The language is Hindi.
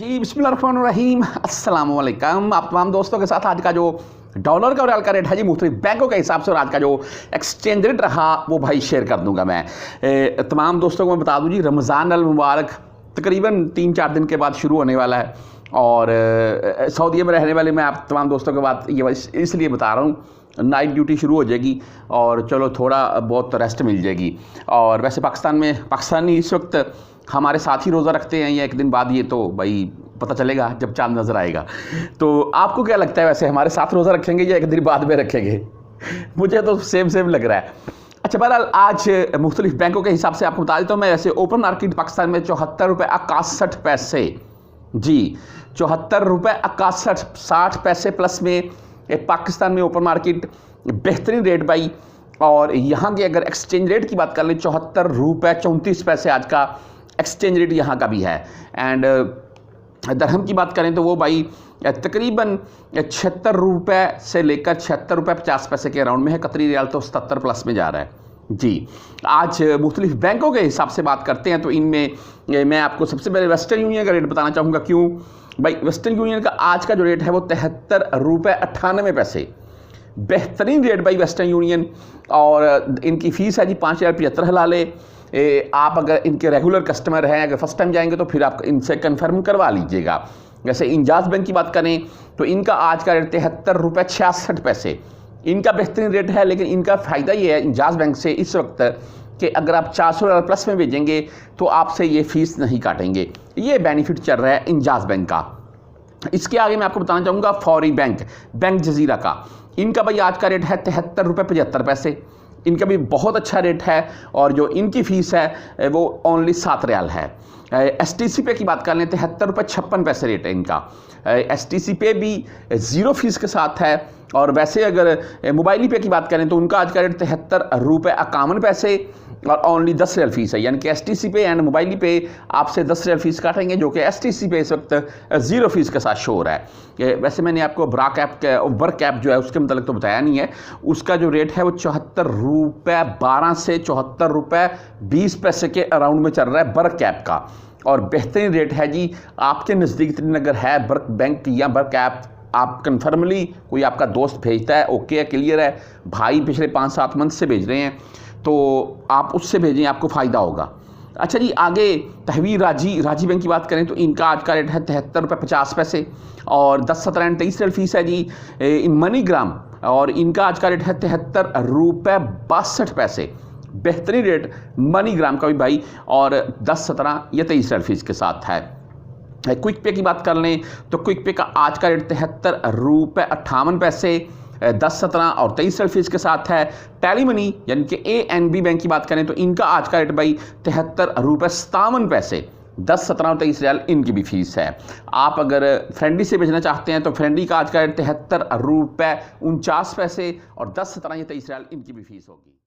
जी बिस्मिल्लाहिर्रहमानिर्रहीम अस्सलाम वालेकुम। आप तमाम दोस्तों के साथ आज का जो डॉलर का और रियाल का रेट है जी मुख्तलिफ बैंकों के हिसाब से और आज का जो एक्सचेंज रेट रहा वो भाई शेयर कर दूंगा मैं। तमाम दोस्तों को मैं बता दूं जी, रमज़ान अल मुबारक तकरीबन 3-4 दिन के बाद शुरू होने वाला है और सऊदीया में रहने वाले मैं आप तमाम दोस्तों के बाद ये इसलिए बता रहा हूँ, नाइट ड्यूटी शुरू हो जाएगी और चलो थोड़ा बहुत रेस्ट मिल जाएगी। और वैसे पाकिस्तानी इस वक्त हमारे साथ ही रोज़ा रखते हैं या एक दिन बाद, ये तो भाई पता चलेगा जब चांद नज़र आएगा। तो आपको क्या लगता है, वैसे हमारे साथ रोज़ा रखेंगे या एक दिन बाद में रखेंगे? मुझे तो सेम लग रहा है। अच्छा, बहरहाल आज मुख्तलिफ बैंकों के हिसाब से आपको बता देता हूँ मैं। वैसे ओपन मार्केट पाकिस्तान में 74 रुपये 61 पैसे, जी 74 रुपये 61 60 पैसे प्लस में पाकिस्तान में ओपन मार्केट बेहतरीन रेट भाई। और यहाँ के अगर एक्सचेंज रेट की बात कर लें 74 रुपये 34 पैसे आज का एक्सचेंज रेट यहाँ का भी है। एंड दरहम की बात करें तो वो भाई तकरीबन 76 रुपये से लेकर 76 रुपये 50 पैसे के अराउंड में है। कतरी रियाल तो 77 प्लस में जा रहा है जी। आज मुख्तलिफ बैंकों के हिसाब से बात करते हैं तो इनमें मैं आपको सबसे पहले वेस्टर्न यूनियन का रेट बताना चाहूँगा। क्यों भाई, वेस्टर्न यूनियन का आज का जो रेट है वो 73 रुपये 98 पैसे, बेहतरीन रेट भाई वेस्टर्न यूनियन। और इनकी फ़ीस है जी 5075 हलाले। आप अगर इनके रेगुलर कस्टमर हैं, अगर फर्स्ट टाइम जाएंगे तो फिर आप इनसे कन्फर्म करवा लीजिएगा। जैसे इंजाज बैंक की बात करें तो इनका आज का रेट 73 रुपये 66 पैसे, इनका बेहतरीन रेट है। लेकिन इनका फ़ायदा ये है इंजाज बैंक से इस वक्त कि अगर आप 400 प्लस में भेजेंगे तो आपसे ये फ़ीस नहीं काटेंगे। ये बेनिफिट चल रहा है इंजाज बैंक का। इसके आगे मैं आपको बताना चाहूँगा फौरी बैंक जजीरा का। इनका भाई आज का रेट है 73 रुपये 75 पैसे, इनका भी बहुत अच्छा रेट है। और जो इनकी फ़ीस है वो ओनली 7 रियाल है। STC पे की बात कर लें 73 रुपये 56 पैसे रेट है इनका। STC पे भी 0 फीस के साथ है। और वैसे अगर मोबाइली पे की बात करें तो उनका आज का रेट 73 रुपये 51 पैसे और ओनली 10 रियाल फीस है। यानी कि STC पे एंड मोबाइली पे आपसे 10 रियाल फीस काटेंगे, जो कि STC पे इस वक्त 0 फीस के साथ शो हो रहा है। वैसे मैंने आपको वर्क ऐप जो है उसके मतलब तो बताया नहीं है। उसका जो रेट है वो 74 रुपये 12 से 74 रुपये 20 पैसे के अराउंड में चल रहा है वर्क ऐप का। और बेहतरीन रेट है जी। आपके नज़दीक अगर है वर्क बैंक या वर्क ऐप, आप कन्फर्मली कोई आपका दोस्त भेजता है, ओके है, क्लियर है, भाई पिछले 5-7 मंथ से भेज रहे हैं तो आप उससे भेजें, आपको फ़ायदा होगा। अच्छा जी, आगे तहवीर राजी बैंक की बात करें तो इनका आज का रेट है 73 रुपये 50 पैसे और 10, 17 एंड 23 रियाल फीस है जी। मनीग्राम और इनका आज का रेट है 73 रुपये 62 पैसे, बेहतरीन रेट मनीग्राम का भी भाई। और 10, 17 या 23 रियाल फीस के साथ है। क्विक पे की बात कर लें तो क्विक पे का आज का रेट 73 रुपये 58 पैसे, 10, 17 और 23 रियाल फीस के साथ है। टेली मनी यानी कि ANB बैंक की बात करें तो इनका आज का रेट भाई 73 रुपये 57 पैसे, 10, 17 और 23 रियाल इनकी भी फीस है। आप अगर फ्रेंडी से भेजना चाहते हैं तो फ्रेंडी का आज का रेट 73 रुपये 49 पैसे और 10, 17 या 23 रियाल इनकी भी फीस होगी।